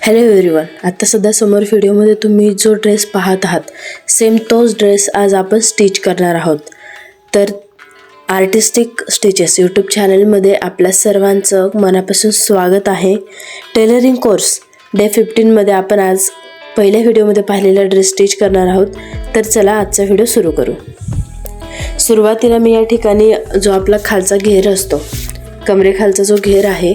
Hello everyone, आता सध्या समोर व्हिडिओमध्ये तुम्ही जो ड्रेस पाहत आहात सेम तोच ड्रेस आज आपण स्टिच करणार आहोत. तर आर्टिस्टिक स्टिचेस यूट्यूब चॅनलमध्ये आपल्या सर्वांचं मनापासून स्वागत आहे. टेलरिंग कोर्स डे 15मध्ये आपण आज पहिल्या व्हिडिओमध्ये पाहिलेला ड्रेस स्टिच करणार आहोत. तर चला आजचा व्हिडिओ सुरू करू. सुरुवातीला मी या ठिकाणी जो आपला खालचा घेर असतो, कमरेखालचा जो घेर आहे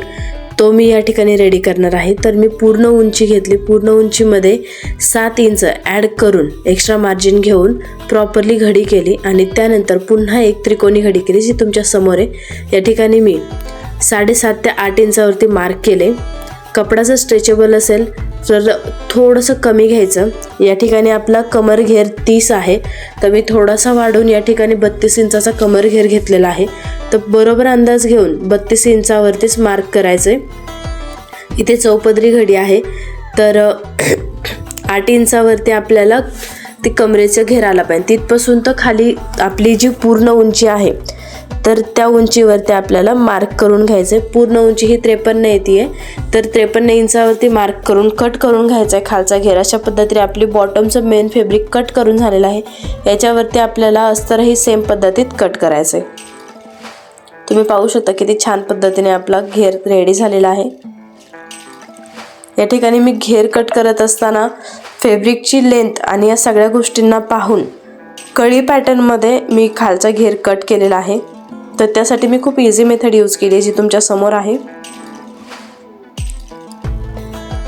तो मी या ठिकाणी रेडी करणार आहे. तर मी पूर्ण उंची घेतली. पूर्ण उंचीमध्ये 7 इंच ॲड करून एक्स्ट्रा मार्जिन घेऊन प्रॉपरली घडी केली आणि त्यानंतर पुन्हा एक त्रिकोणी घडी केली जी तुमच्या समोर आहे. या ठिकाणी मी 7.5 ते 8 इंचावरती मार्क केले. कपडा जर स्ट्रेचेबल असेल तर थोडंसं कमी घ्यायचं. या ठिकाणी आपला कमर घेर 30 आहे, तर मी थोडासा वाढवून या ठिकाणी 32 इंचाचा कमर घेर घेतलेला आहे. तर बरोबर अंदाज घेऊन 32 इंचावरतीच मार्क करायचं. इथे चौपदरी घडी आहे, तर 8 इंचावरती आपल्याला ती कमरेचं घेर आला पाहिजे. तिथपासून तर खाली आपली जी पूर्ण उंची आहे तर त्या उंचीवरती आपल्याला मार्क करून घ्यायचं आहे. पूर्ण उंची ही 53 येते आहे, तर 53 इंचावरती मार्क करून कट करून घ्यायचा आहे खालचा घेर. अशा पद्धतीने आपली बॉटमचं मेन फॅब्रिक कट करून झालेलं आहे. याच्यावरती आपल्याला अस्तरही सेम पद्धतीत कट करायचं आहे. तुम्ही पाहू शकता किती छान पद्धतीने आपला घेर रेडी झालेला आहे. या ठिकाणी मी घेर कट करत असताना फॅब्रिकची लेंथ आणि या सगळ्या गोष्टींना पाहून कळी पॅटर्नमध्ये मी खालचा घेर कट केलेला आहे. तर त्यासाठी मी खूप इझी मेथड यूज केली जी तुमच्या समोर आहे.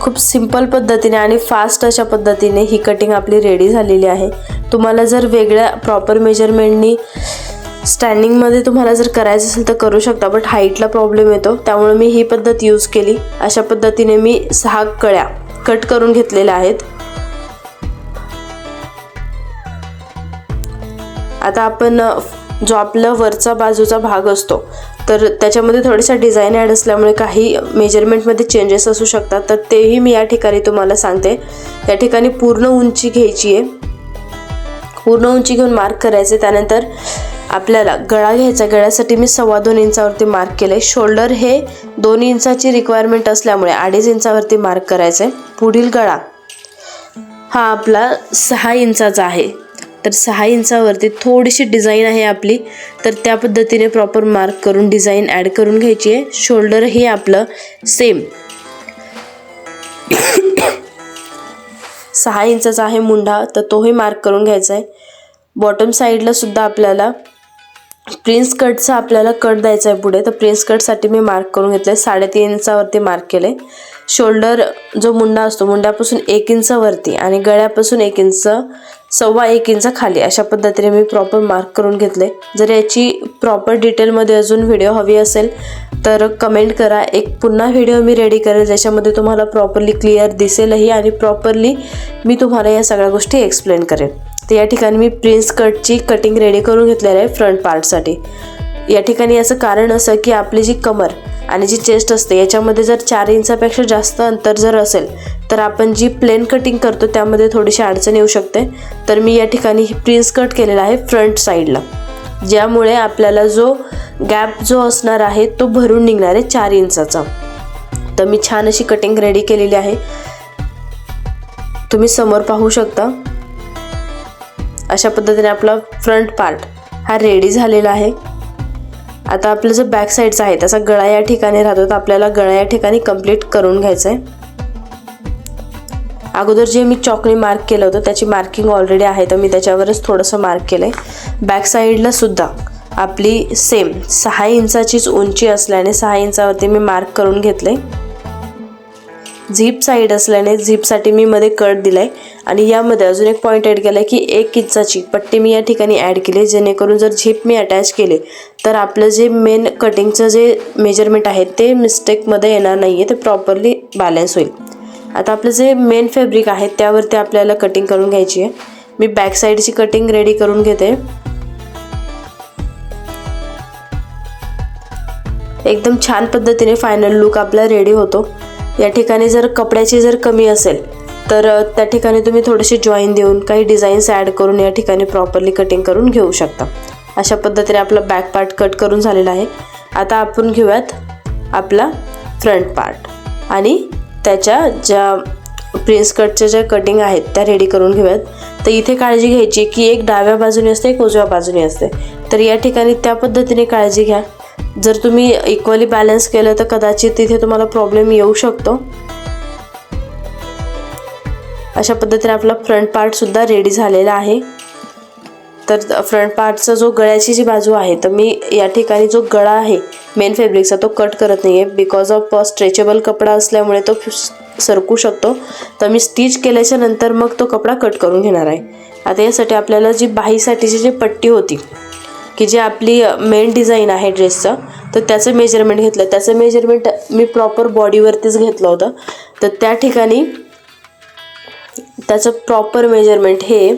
खूप सिंपल पद्धतीने आणि फास्ट अशा पद्धतीने ही कटिंग आपली रेडी झालेली आहे. तुम्हाला जर वेगळ्या प्रॉपर मेजरमेंटनी स्टँडिंगमध्ये तुम्हाला जर करायचं असेल तर करू शकता, बट हाईटला प्रॉब्लेम येतो, त्यामुळे मी ही पद्धत यूज केली. अशा पद्धतीने मी 6 कळ्या कट करून घेतलेल्या आहेत. आता आपण जो आपला वरचा बाजूचा भाग असतो तर त्याच्यामध्ये थोडीसा डिझाईन ॲड असल्यामुळे काही मेजरमेंटमध्ये चेंजेस असू शकतात, तर तेही मी या ठिकाणी तुम्हाला सांगते. या ठिकाणी पूर्ण उंची घ्यायची आहे. पूर्ण उंची घेऊन मार्क करायचे. त्यानंतर आपल्याला गळा घ्यायचा. गळ्यासाठी मी 2.25 इंचावरती मार्क केले. शोल्डर हे 2 इंचाची रिक्वायरमेंट असल्यामुळे 2.5 इंचावरती मार्क करायचे. पुढील गळा हा आपला 6 इंचाचा आहे, तर 6 इंचावरती थोडीशी डिझाईन आहे आपली, तर त्या पद्धतीने प्रॉपर मार्क करून डिझाईन ॲड करून घ्यायची आहे. शोल्डर हे आपलं सेम 6 इंचाचा आहे मुंढा, तर तोही मार्क करून घ्यायचा आहे. बॉटम साईडला सुद्धा आपल्याला प्रिन्स कटचा आपल्याला कट द्यायचा आहे पुढे, तर प्रिन्स कटसाठी मी मार्क करून घेतले. 3.5 इंचावरती मार्क केले. शोल्डर जो मुंडा असतो मुंड्यापासून 1 इंचावरती आणि गळ्यापासून 1 इंच, 1.25 इंच खाली अशा पद्धतीने मी प्रॉपर मार्क करून घेतले. जर याची प्रॉपर डिटेलमध्ये अजून व्हिडिओ हवी असेल तर कमेंट करा. एक पुन्हा व्हिडिओ मी रेडी करेल ज्याच्यामध्ये तुम्हाला प्रॉपरली क्लिअर दिसेलही आणि प्रॉपरली मी तुम्हाला या सगळ्या गोष्टी एक्सप्लेन करेन. तर या ठिकाणी मी प्रिन्स कटची कटिंग रेडी करून घेतलेली आहे फ्रंट पार्टसाठी. या ठिकाणी याचं कारण असं की आपली जी कमर आणि जी चेस्ट असते याच्यामध्ये जर 4 इंचापेक्षा जास्त अंतर जर असेल तर आपण जी प्लेन कटिंग करतो त्यामध्ये थोडीशी अडचण येऊ शकते. तर मी या ठिकाणी प्रिन्स कट केलेला आहे फ्रंट साईडला, ज्यामुळे आपल्याला जो गॅप जो असणार आहे तो भरून निघणार आहे 4 इंचाचा. तर मी छान अशी कटिंग रेडी केलेली आहे. तुम्ही समोर पाहू शकता. अशा पद्धतीने आपला फ्रंट पार्ट हा रेडी झालेला आहे. आता आपलं जो बॅक साईडचा आहे त्याचा गळा या ठिकाणी राहतो, तर आपल्याला गळा या ठिकाणी कंप्लीट करून घ्यायचा आहे. अगोदर जे मी चॉकने मार्क केलं होतं त्याची मार्किंग ऑलरेडी आहे, तर मी त्याच्यावरच थोडंसं मार्क केलं आहे. बॅक साईडला सुद्धा आपली सेम 6 इंचाचीच उंची असल्याने 6 इंचावरती मी मार्क करून घेतले. झीप साईड असल्याने झीपसाठी मी मध्ये कट दिलाय आणि यामध्ये अजून एक पॉईंट ॲड केला आहे की 1 इंचाची पट्टी मी या ठिकाणी ॲड केली, जेणेकरून जर झीप मी अटॅच केले तर आपलं जे मेन कटिंगचं जे मेजरमेंट आहे ते मिस्टेकमध्ये येणार नाही आहे, ते प्रॉपरली बॅलन्स होईल. आता आपलं जे मेन फॅब्रिक आहे त्यावरती आपल्याला कटिंग करून घ्यायची आहे. मी बॅक साईडची कटिंग रेडी करून घेते. एकदम छान पद्धतीने फायनल लुक आपला रेडी होतो. या ठिकाणी जर कपड्याची जर कमी असेल तर त्या ठिकाणी तुम्ही थोडेसे जॉईन देऊन काही डिझाईन्स ॲड करून या ठिकाणी प्रॉपरली कटिंग करून घेऊ शकता. अशा पद्धतीने आपला बॅक पार्ट कट करून झालेला आहे. आता आपण घेऊयात आपला फ्रंट पार्ट आणि त्याच्या ज्या प्रिन्स कटच्या ज्या कटिंग आहेत त्या रेडी करून घेऊयात. तर इथे काळजी घ्यायची की एक डाव्या बाजूने असते, एक उजव्या बाजूने असते. तर या ठिकाणी त्या पद्धतीने काळजी घ्या. जर तुम्ही इक्वली बॅलन्स केलं तर कदाचित तिथे तुम्हाला प्रॉब्लेम येऊ शकतो. अशा पद्धतीने आपला फ्रंट पार्टसुद्धा रेडी झालेला आहे. तर फ्रंट पार्टचा जो गळ्याची जी बाजू आहे, तर मी या ठिकाणी जो गळा आहे मेन फॅब्रिकचा तो कट करत नाही आहे. बिकॉज ऑफ स्ट्रेचेबल कपडा असल्यामुळे तो सरकू शकतो. तर मी स्टिच केल्याच्या नंतर मग तो कपडा कट करून घेणार आहे. आता यासाठी आपल्याला जी बाहीसाठीची जी पट्टी होती की जी आपली मेन डिझाईन आहे ड्रेसचं, तर त्याचं मेजरमेंट घेतलं. त्याचं मेजरमेंट मी प्रॉपर बॉडीवरतीच घेतलं होतं. तर त्या ठिकाणी त्याचं प्रॉपर मेजरमेंट हे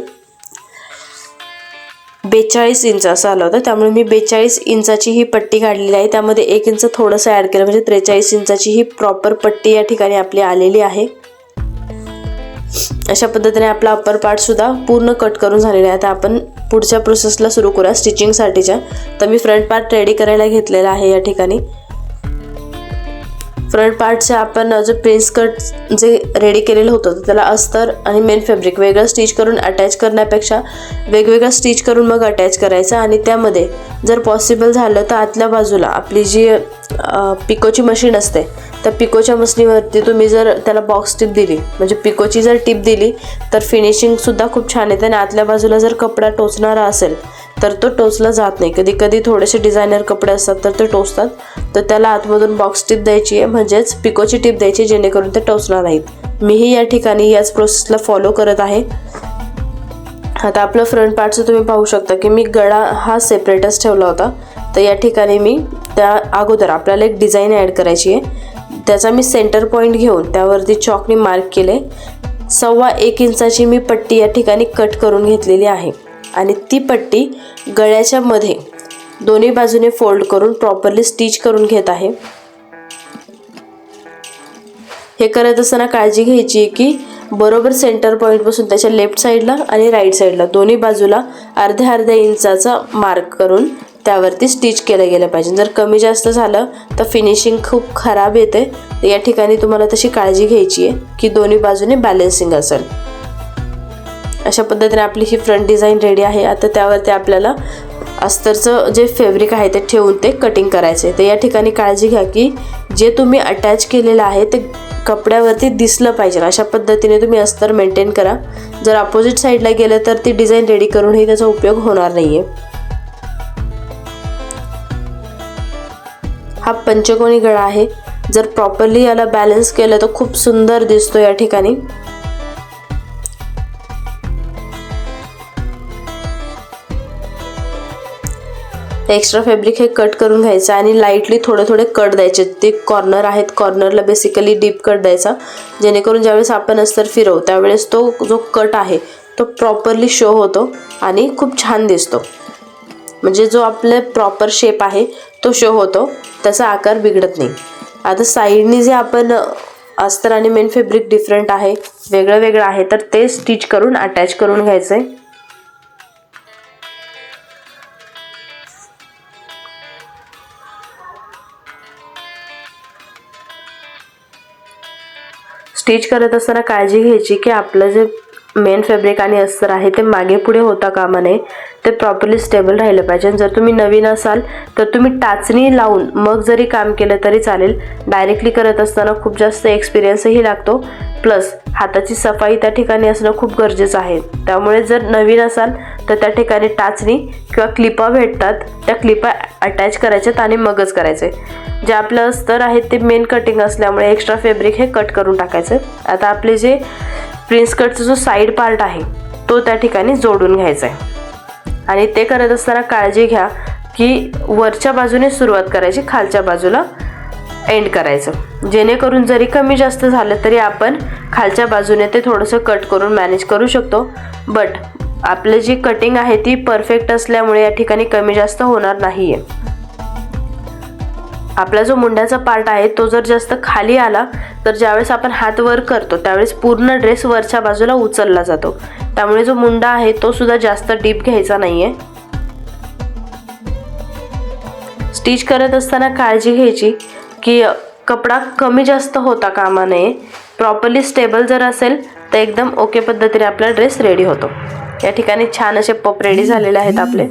42 इंच असं आलं होतं. त्यामुळे मी 42 इंचाची ही पट्टी काढलेली आहे. त्यामध्ये 1 इंच थोडंसं ॲड केलं, म्हणजे 43 इंचाची ही प्रॉपर पट्टी या ठिकाणी आपली आलेली आहे. अशा पद्धतीने आपला अप्पर पार्टसुद्धा पूर्ण कट करून झालेला आहे. आता आपण पुढच्या प्रोसेसला सुरू करूया स्टिचिंगसाठीच्या. तर मी फ्रंट पार्ट रेडी करायला घेतलेला आहे. या ठिकाणी फ्रंट पार्टचे आपण जो प्रिन्स कट जे रेडी केलेलं होतं तर त्याला अस्तर आणि मेन फॅब्रिक वेगळं स्टिच करून अटॅच करण्यापेक्षा वेगवेगळं स्टिच करून मग अटॅच करायचं. आणि त्यामध्ये जर पॉसिबल झालं तर आतल्या बाजूला आपली जी पिकोची मशीन असते, त्या पिकोच्या मशीनवरती तुम्ही जर त्याला बॉक्स टिप दिली, म्हणजे पिकोची जर टिप दिली तर फिनिशिंगसुद्धा खूप छान येते. आणि आतल्या बाजूला जर कपडा टोचणारा असेल तर तो टोचला जात नाही. कधी कधी थोडेसे डिझायनर कपडे असतात तर ते टोचतात. तर त्याला आतमधून बॉक्स टिप द्यायची आहे, म्हणजेच पिकोची टिप द्यायची जेणेकरून ते टोचणार नाहीत. मीही या ठिकाणी याच प्रोसेसला फॉलो करत आहे. आता आपलं फ्रंट पार्टचं तुम्ही पाहू शकता की मी गळा हा सेपरेटच ठेवला होता. तर या ठिकाणी मी त्या अगोदर आपल्याला एक डिझाईन ॲड करायची आहे. त्याचा मी सेंटर पॉईंट घेऊन त्यावरती चॉकने मार्क केले. 1.25 इंचाची मी पट्टी या ठिकाणी कट करून घेतलेली आहे. आणि ती पट्टी गळ्याच्या मध्ये दोन्ही बाजूने फोल्ड करून प्रॉपरली स्टिच करून घेत आहे. हे करत असताना काळजी घ्यायची की बरोबर सेंटर पॉईंटपासून त्याच्या लेफ्ट साईडला आणि राईट साईडला दोन्ही बाजूला अर्ध्या इंचाचा मार्क करून त्यावरती स्टिच केलं गेलं पाहिजे. जर कमी जास्त झालं तर फिनिशिंग खूप खराब येते. या ठिकाणी तुम्हाला तशी काळजी घ्यायची आहे की दोन्ही बाजूने बॅलन्सिंग असेल. अशा पद्धतीने आपली ही फ्रंट डिझाईन रेडी आहे. आता त्यावरती आपल्याला अस्तरचं जे फॅब्रिक आहे ते ठेवून ते कटिंग करायचे. तर या ठिकाणी काळजी घ्या की जे तुम्ही अटॅच केलेलं आहे ते कपड्यावरती दिसलं पाहिजे. अशा पद्धतीने तुम्ही अस्तर मेंटेन करा. जर अपोजिट साईडला गेलं तर ती डिझाईन रेडी करूनही त्याचा उपयोग होणार नाही आहे. हा पंचकोनी गळा आहे. जर प्रॉपरली याला बॅलन्स केलं तर खूप सुंदर दिसतो. या ठिकाणी एक्स्ट्रा फॅब्रिक हे कट करून घ्यायचं आणि लाईटली थोडे कट द्यायचे. ते कॉर्नर आहेत, कॉर्नरला बेसिकली डीप कट द्यायचा, जेणेकरून ज्यावेळेस आपण अस्तर फिरवू त्यावेळेस तो जो कट आहे तो प्रॉपरली शो होतो आणि खूप छान दिसतो. म्हणजे जो आपले प्रॉपर शेप आहे तो शो होतो, त्याचा आकार बिघडत नाही. आता साईडनी जे आपण अस्तर आणि मेन फॅब्रिक डिफरंट आहे, वेगळं आहे, तर ते स्टिच करून अटॅच करून घ्यायचं आहे. स्टिच करत असताना काळजी घ्यायची की आपलं जे मेन फॅब्रिक आणि अस्तर आहे ते मागे पुढे होता कामा नये. ते प्रॉपरली स्टेबल राहिलं पाहिजे. जर तुम्ही नवीन असाल तर तुम्ही टाचणी लावून मग जरी काम केलं तरी चालेल. डायरेक्टली करत असताना खूप जास्त एक्सपिरियन्सही लागतो. प्लस हाताची सफाई त्या ठिकाणी असणं खूप गरजेचं आहे. त्यामुळे जर नवीन असाल तर त्या ठिकाणी टाचणी किंवा क्लिपा भेटतात, त्या क्लिपा अटॅच करायच्यात आणि मगच करायचे. जे आपलं अस्तर आहे ते मेन कटिंग असल्यामुळे एक्स्ट्रा फॅब्रिक हे कट करून टाकायचं. आता आपले जे प्रिन्स कटचा जो साईड पार्ट आहे तो त्या ठिकाणी जोडून घ्यायचा आहे. आणि ते करत असताना काळजी घ्या की वरच्या बाजूने सुरुवात करायची, खालच्या बाजूला एंड करायचं, जेणेकरून जरी कमी जास्त झालं तरी आपण खालच्या बाजूने ते थोडंसं कट करून मॅनेज करू शकतो. बट आपली जी कटिंग आहे ती परफेक्ट असल्यामुळे या ठिकाणी कमी जास्त होणार नाही आहे. आपला जो मुंड्याचा पार्ट आहे तो जर जास्त खाली आला तर ज्यावेळेस आपण हात वर करतो त्यावेळेस पूर्ण ड्रेस वरच्या बाजूला उचलला जातो. त्यामुळे जो मुंडा आहे तो सुद्धा जास्त डीप घ्यायचा नाहीये. स्टिच करत असताना काळजी घ्यायची की कपडा कमी जास्त होता कामा नये. प्रॉपरली स्टेबल जर असेल तर एकदम ओके पद्धतीने आपला ड्रेस रेडी होतो. या ठिकाणी छान असे पप रेडी झालेले आहेत आपले.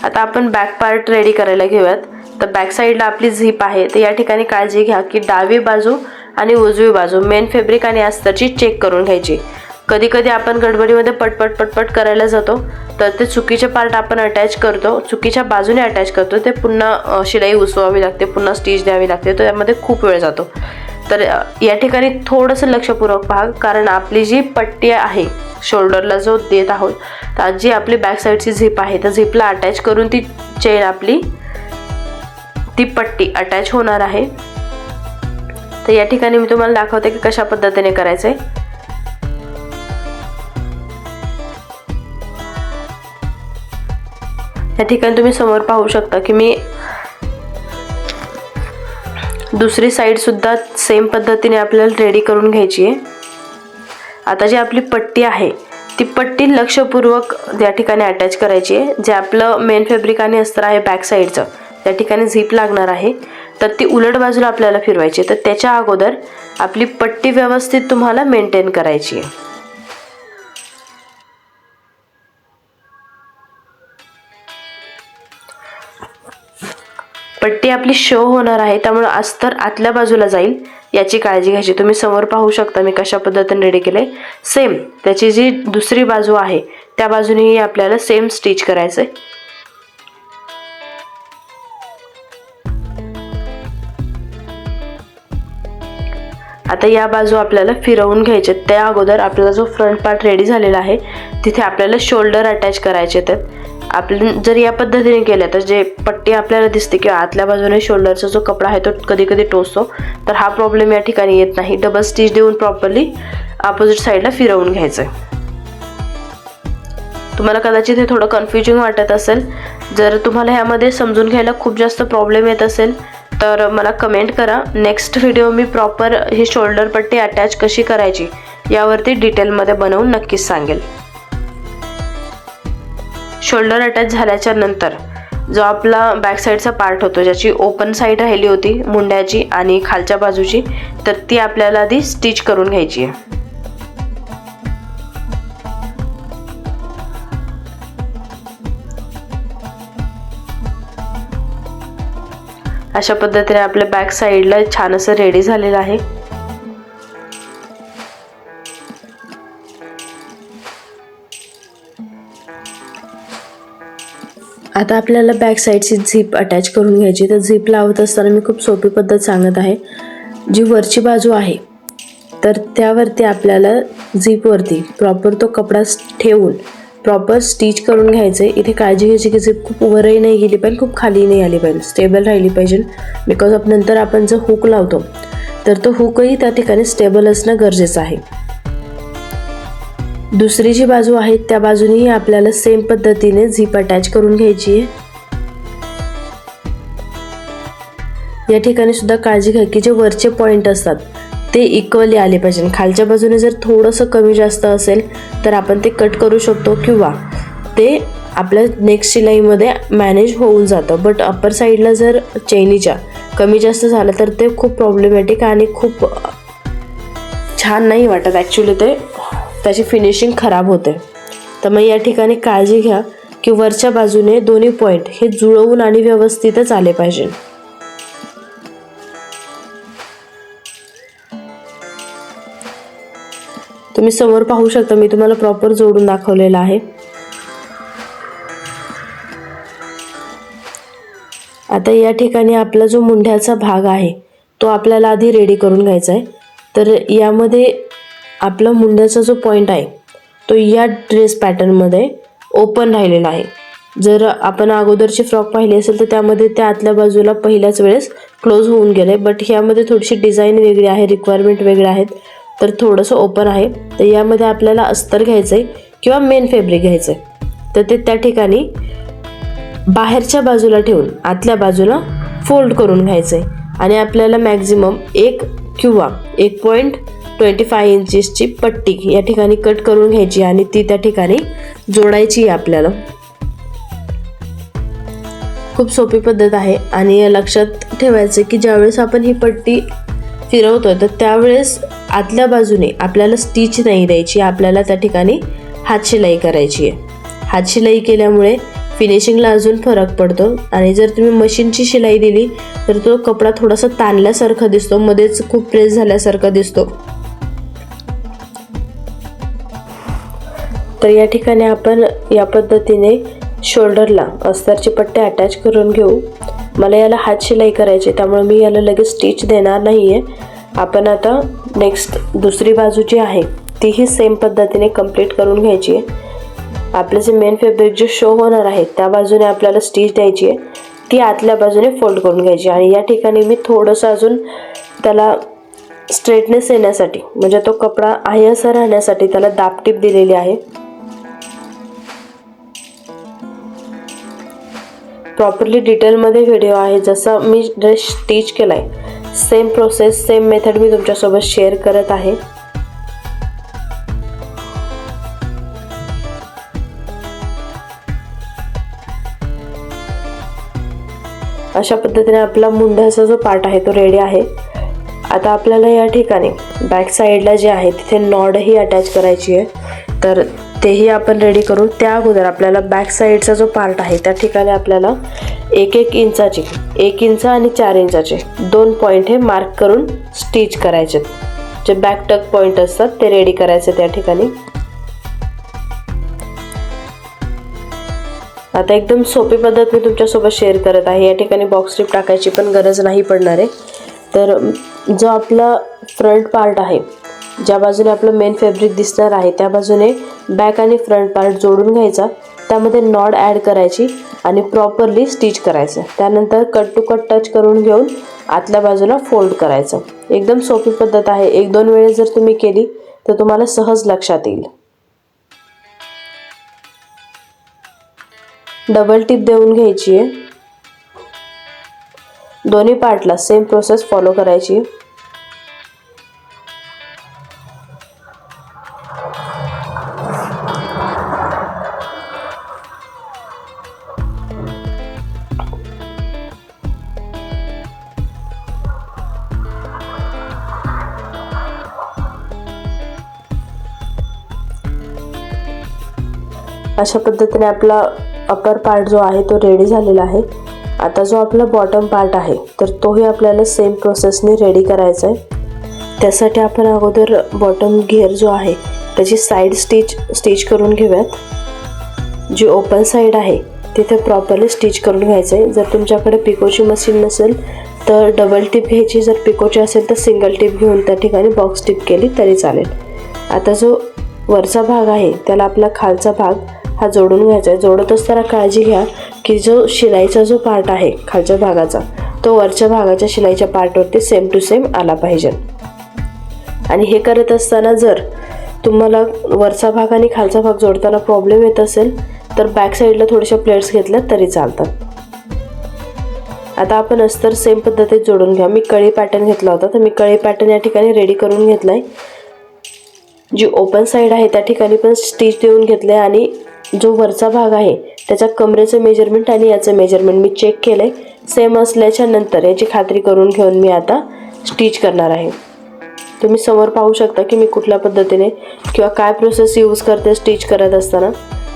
आता आपण बॅक पार्ट रेडी करायला घेऊयात. तर बॅक साईडला आपली झीप आहे. तर या ठिकाणी काळजी घ्या की डावी बाजू आणि उजवी बाजू मेन फॅब्रिक आणि अस्तरची चेक करून घ्यायची. कधी कधी आपण गडबडीमध्ये पटपट करायला जातो तर ते चुकीचे पार्ट आपण अटॅच करतो, चुकीच्या बाजूने अटॅच करतो. ते पुन्हा शिलाई उसवावी लागते, पुन्हा स्टिच द्यावी लागते. तर त्यामध्ये खूप वेळ जातो. तर या ठिकाणी थोडंसं लक्षपूर्वक पहा, कारण आपली जी पट्टी आहे शोल्डरला जो देत आहोत, तर जी आपली बॅक साईडची झीप आहे तर झीपला अटॅच करून ती चेन आपली ती पट्टी अटॅच होणार आहे. तर या ठिकाणी मी तुम्हाला दाखवते की कशा पद्धतीने करायचं आहे. या ठिकाणी तुम्ही समोर पाहू शकता की मी दुसरी साईड सुद्धा सेम पद्धतीने आपल्याला रेडी करून घ्यायची आहे. आता जी आपली पट्टी आहे ती पट्टी लक्षपूर्वक या ठिकाणी अटॅच करायची आहे. जे आपलं मेन फॅब्रिक आणि अस्तर आहे बॅक साईडचं, त्या ठिकाणी झीप लागणार आहे. तर ती उलट बाजूला आपल्याला फिरवायची. तर त्याच्या अगोदर आपली पट्टी व्यवस्थित तुम्हाला मेंटेन करायची आहे. पट्टी आपली शो होणार आहे, त्यामुळे अस्तर आतल्या बाजूला जाईल याची काळजी घ्यायची. तुम्ही समोर पाहू शकता मी कशा पद्धतीने रेडी केले. सेम त्याची जी दुसरी बाजू आहे त्या बाजूनेही आपल्याला सेम स्टिच करायचंय. आता या बाजू आपल्याला फिरवून घ्यायचे. त्या अगोदर आपल्याला जो फ्रंट पार्ट रेडी झालेला आहे तिथे आपल्याला शोल्डर अटॅच करायचे. तर आपण जर या पद्धतीने केलं तर जे पट्टी आपल्याला दिसते किंवा आतल्या बाजूने शोल्डरचा जो कपडा आहे तो कधी कधी टोचतो, तर हा प्रॉब्लेम या ठिकाणी येत नाही. डबल स्टिच देऊन प्रॉपरली अपोजिट साईडला फिरवून घ्यायचं. तुम्हाला कदाचित हे थोडं कन्फ्युजिंग वाटत असेल. जर तुम्हाला ह्यामध्ये समजून घ्यायला खूप जास्त प्रॉब्लेम येत असेल तर मला कमेंट करा. नेक्स्ट व्हिडिओ मी प्रॉपर ही शोल्डर पट्टी अटॅच कशी करायची यावरती डिटेलमध्ये बनवून नक्कीच सांगेल. शोल्डर अटॅच झाल्याच्या नंतर जो आपला बॅक साईडचा पार्ट होतो, ज्याची ओपन साईड राहिली होती मुंड्याची आणि खालच्या बाजूची, तर ती आपल्याला आधी स्टिच करून घ्यायची आहे. अशा पद्धतीने आपल्या बॅक साईडला छान असं रेडी झालेलं आहे. आता आपल्याला बॅक साईडची झीप अटॅच करून घ्यायची. तर झीप लावत असताना मी खूप सोपी पद्धत सांगत आहे. जी वरची बाजू आहे तर त्यावरती आपल्याला झीपवरती प्रॉपर तो कपडा ठेवून प्रॉपर स्टिच करून घ्यायचं आहे. इथे काळजी घ्यायची की झीप खूप वरही नाही गेली पाहिजे, खूप खाली नाही आली पाहिजे, स्टेबल राहिली पाहिजे. बिकॉज नंतर आपण जर हुक लावतो तर तो हुकही त्या ठिकाणी स्टेबल असणं गरजेचं आहे. दुसरी जी बाजू आहे त्या बाजूनेही आपल्याला सेम पद्धतीने झीप अटॅच करून घ्यायची आहे. या ठिकाणी सुद्धा काळजी घ्या की जे वरचे पॉइंट असतात ते इक्वली आले पाहिजे. खालच्या बाजूने जर थोडंसं कमी जास्त असेल तर आपण ते कट करू शकतो किंवा ते आपल्या नेक्स्ट शिलाईमध्ये मॅनेज होऊन जातं. बट अप्पर साईडला जर चैनीच्या कमी जास्त झालं तर ते खूप प्रॉब्लेमॅटिक आणि खूप छान नाही वाटत. ॲक्च्युली ते त्याची फिनिशिंग खराब होते. तर मग या ठिकाणी काळजी घ्या की वरच्या बाजूने दोन्ही पॉईंट हे जुळवून आणि व्यवस्थितच आले पाहिजे. तुम्ही समोर पाहू शकता मी तुम्हाला प्रॉपर जोडून दाखवलेला आहे. आता या ठिकाणी आपला जो मुंढ्याचा भाग आहे तो आपल्याला आधी रेडी करून घ्यायचा आहे. तर यामध्ये आपला मुंड्याचा जो पॉईंट आहे तो या ड्रेस पॅटर्नमध्ये ओपन राहिलेला आहे. जर आपण अगोदरची फ्रॉक पाहिली असेल तर त्यामध्ये त्या आतल्या बाजूला पहिल्याच वेळेस क्लोज होऊन गेले. बट ह्यामध्ये थोडीशी डिझाईन वेगळी आहे, रिक्वायरमेंट वेगळ्या आहेत, तर थोडंसं ओपन आहे. तर यामध्ये आपल्याला अस्तर घ्यायचं आहे किंवा मेन फॅब्रिक घ्यायचं आहे. तर ते त्या ठिकाणी बाहेरच्या बाजूला ठेवून आतल्या बाजूला फोल्ड करून घ्यायचं आहे आणि आपल्याला मॅक्झिमम 1 किंवा 1.25 इंचेसची पट्टी या ठिकाणी कट करून घ्यायची आणि ती त्या ठिकाणी जोडायची आहे आपल्याला. खूप सोपी पद्धत आहे आणि लक्षात ठेवायचं की ज्यावेळेस आपण ही पट्टी फिरवतोय तर त्यावेळेस आतल्या बाजूने आपल्याला स्टिच नाही द्यायची, आपल्याला त्या ठिकाणी हातशिलाई करायची आहे। हातशिलाई केल्यामुळे फिनिशिंगला अजून फरक पडतो आणि जर तुम्ही मशीनची शिलाई दिली तर तो कपडा थोडासा ताणल्यासारखा दिसतो, मध्येच खूप प्रेस झाल्यासारखा दिसतो। तर या ठिकाणी आपण या पद्धतीने शोल्डरला अस्तरची पट्टी अटॅच करून घेऊ। मला याला हात शिलाई करायची त्यामुळे मी याला लगेच स्टिच देणार नाहीये। आपण आता नेक्स्ट दुसरी बाजू जी आहे तीही सेम पद्धतीने कंप्लीट करून घ्यायची आहे। आपलं जे मेन फॅब्रिक जे शो होणार आहे त्या बाजूने आपल्याला स्टिच द्यायची आहे, ती आतल्या बाजूने फोल्ड करून घ्यायची आणि या ठिकाणी मी थोडंसं अजून त्याला स्ट्रेटनेस येण्यासाठी म्हणजे तो कपडा आहे असा राहण्यासाठी त्याला दाबटीप दिलेली आहे। प्रॉपरली डिटेलमध्ये व्हिडिओ आहे, जसा मी ड्रेस स्टिच केलाय सेम प्रोसेस सेम मेथड मी तुमच्यासोबत शेअर करत आहे। अशा पद्धतीने आपला मुंड्याचा जो पार्ट आहे तो रेडी आहे। आता आपल्याला या ठिकाणी बॅक साईडला जे आहे तिथे नॉडही अटॅच करायची आहे, तर तेही आपण रेडी करू। त्या अगोदर आपल्याला बॅक साईडचा जो पार्ट आहे त्या ठिकाणी आपल्याला 1-1 इंचाचे 1 इंच आणि 4 इंचाचे 2 पॉईंट हे मार्क करून स्टिच करायचे। जे बॅक टक पॉईंट असतात ते रेडी करायचे त्या ठिकाणी। आता एकदम सोपी पद्धत मी तुमच्यासोबत शेअर करत आहे। या ठिकाणी बॉक्स स्ट्रिप टाकायची पण गरज नाही पडणार आहे। तर जो आपला फ्रंट पार्ट आहे, ज्या बाजूने आपलं मेन फॅब्रिक दिसणार आहे त्या बाजूने बॅक आणि फ्रंट पार्ट जोडून घ्यायचा, त्यामध्ये नॉड ॲड करायची आणि प्रॉपरली स्टिच करायचं। त्यानंतर कट टू कट टच करून घेऊन आतल्या बाजूला फोल्ड करायचं। एकदम सोपी पद्धत आहे, 1-2 वेळेस जर तुम्ही केली तर तुम्हाला सहज लक्षात येईल। डबल टिप देऊन घ्यायची आहे, दोन्ही पार्टला सेम प्रोसेस फॉलो करायची। अशा पद्धतीने आपला अपर पार्ट जो आहे तो रेडी झालेला आहे। आता जो आपला बॉटम पार्ट आहे तर तोही आपल्याला सेम प्रोसेसने रेडी करायचा आहे। त्यासाठी आपण अगोदर बॉटम घेर जो आहे त्याची साईड स्टिच करून घेऊयात। जी ओपन साईड आहे तिथे प्रॉपरली स्टिच करून घ्यायचं आहे। जर तुमच्याकडे पिकोची मशीन नसेल तर डबल टिप घ्यायची, जर पिकोची असेल तर सिंगल टिप घेऊन त्या ठिकाणी बॉक्स टिप केली तरी चालेल। आता जो वरचा भाग आहे त्याला आपला खालचा भाग हा जोडून घ्यायचा आहे। जोडत असताना काळजी घ्या की जो शिलाईचा जो पार्ट आहे खालच्या भागाचा तो वरच्या भागाच्या शिलाईच्या पार्टवरती सेम टू सेम आला पाहिजे। आणि हे करत असताना जर तुम्हाला वरचा भाग आणि खालचा भाग जोडताना प्रॉब्लेम येत असेल तर बॅक साईडला थोड्याशा प्लेट्स घेतल्या तरी चालतात। आता आपण अस्तर सेम पद्धतीत जोडून घ्या। मी कळी पॅटर्न घेतला होता तर मी कळी पॅटर्न या ठिकाणी रेडी करून घेतलाय। जी ओपन साईड आहे त्या ठिकाणी पण स्टिच देऊन घेतले आणि जो वरचा भाग आहे त्याच्या कमरेचं मेजरमेंट आणि याचं मेजरमेंट मी चेक केलंय, सेम असल्याच्या नंतर याची खात्री करून घेऊन मी आता स्टिच करणार आहे। तुम्ही समोर पाहू शकता की मी कुठल्या पद्धतीने किंवा काय प्रोसेस यूज करते स्टिच करत असताना।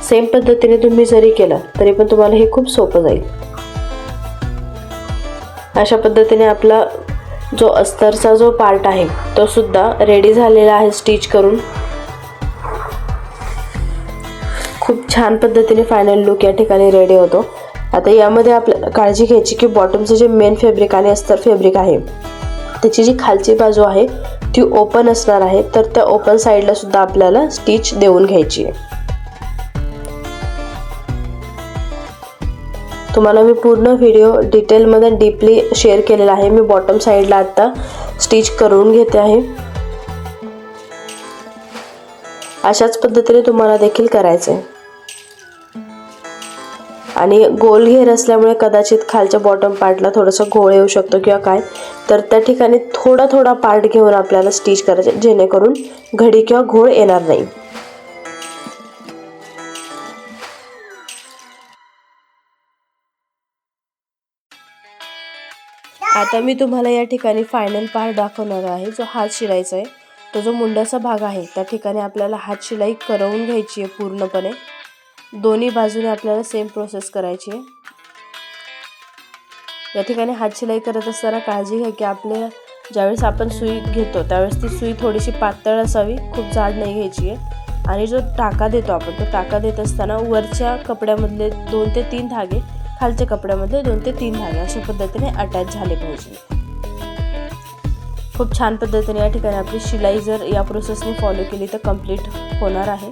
सेम पद्धतीने तुम्ही जरी केलं तरी पण तुम्हाला हे खूप सोपं जाईल। अशा पद्धतीने आपला जो अस्तरचा जो पार्ट आहे तो सुद्धा रेडी झालेला आहे स्टिच करून। खूप छान पद्धतीने फायनल लुक या ठिकाणी रेडी होतो। आता यामध्ये आपल्याला काळजी घ्यायची की बॉटमचं जे मेन फॅब्रिक आणि अस्तर फॅब्रिक आहे त्याची जी खालची बाजू आहे ती ओपन असणार आहे, तर त्या ओपन साईडला सुद्धा आपल्याला स्टिच देऊन घ्यायची आहे। तुम्हाला मी पूर्ण व्हिडिओ डिटेलमध्ये डीपली शेअर केलेला आहे। मी बॉटम साईडला आता स्टिच करून घेते आहे। अशाच पद्धतीने तुम्हाला देखील करायचं आहे आणि गोल घेर असल्यामुळे कदाचित खालच्या बॉटम पार्टला थोडासा घोळ येऊ शकतो किंवा काय, तर त्या ठिकाणी थोडा पार्ट घेऊन आपल्याला स्टिच करायचे जेणेकरून घडी किंवा घोळ येणार नाही। आता मी तुम्हाला या ठिकाणी फायनल पार्ट दाखवणार आहे, जो हात शिलाईचा आहे. तो जो मुंड्याचा भाग आहे त्या ठिकाणी आपल्याला हात शिलाई करवून घ्यायची आहे पूर्णपणे. दोन्ही बाजूने आपल्याला सेम प्रोसेस करायची आहे. या ठिकाणी हात शिलाई करत असताना काळजी घ्या की आपल्या ज्यावेळेस आपण सुई घेतो त्यावेळेस ती सुई थोडीशी पातळ असावी, खूप जाड नाही घ्यायची आहे. आणि जो टाका देतो आपण, तो टाका देत असताना वरच्या कपड्यामधले 2 ते 3 धागे, खालच्या कपड्यामध्ये 2 ते 3 धागे अशा पद्धतीने अटॅच झाले पाहिजे. खूप छान पद्धतीने या ठिकाणी आपली शिलाई जर या प्रोसेसने फॉलो केली तर कंप्लीट होणार आहे.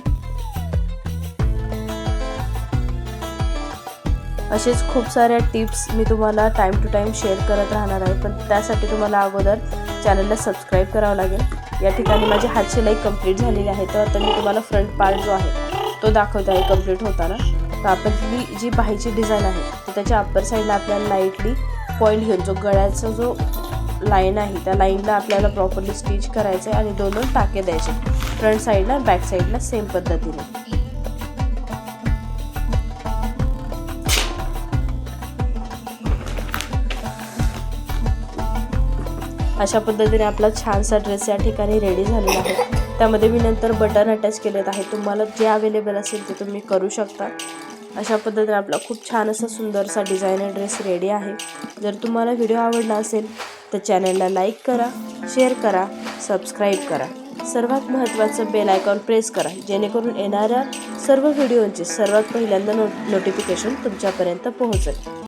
असेच खूप साऱ्या टिप्स मी तुम्हाला टाइम टू टाइम शेअर करत राहणार आहे, पण त्यासाठी तुम्हाला अगोदर चॅनलला सबस्क्राईब करावं लागेल. या ठिकाणी माझी हात शिलाई कंप्लीट झालेली आहे. तर आता मी तुम्हाला फ्रंट पार्ट जो आहे तो दाखवते आहे कंप्लीट होताना. तर आपली जी बाहीची डिझाईन आहे तर त्याच्या अप्पर साईडला आपल्याला लाईटली पॉईंट घेऊन जो गळ्याचा जो लाईन आहे त्या लाईनला आपल्याला प्रॉपरली स्टिच करायचं आहे आणि 2 टाके द्यायचे फ्रंट साईडला बॅक साईडला सेम पद्धतीने. अशा पद्धतीने आपला छानसा ड्रेस या ठिकाणी रेडी झालेला आहे. त्यामध्ये मी नंतर बटन अटॅच केलेत आहे. तुम्हाला जे अवेलेबल असेल ते तुम्ही करू शकता. अशा पद्धतीने आपला खूप छान असा सुंदरसा डिझायनर ड्रेस रेडी आहे. जर तुम्हाला व्हिडिओ आवडला असेल तर चॅनलला लाईक करा, शेअर करा, सबस्क्राईब करा. सर्वात महत्त्वाचं बेल आयकॉन प्रेस करा, जेणेकरून येणाऱ्या सर्व व्हिडिओंचे सर्वात पहिल्यांदा नोटिफिकेशन तुमच्यापर्यंत पोहोचेल.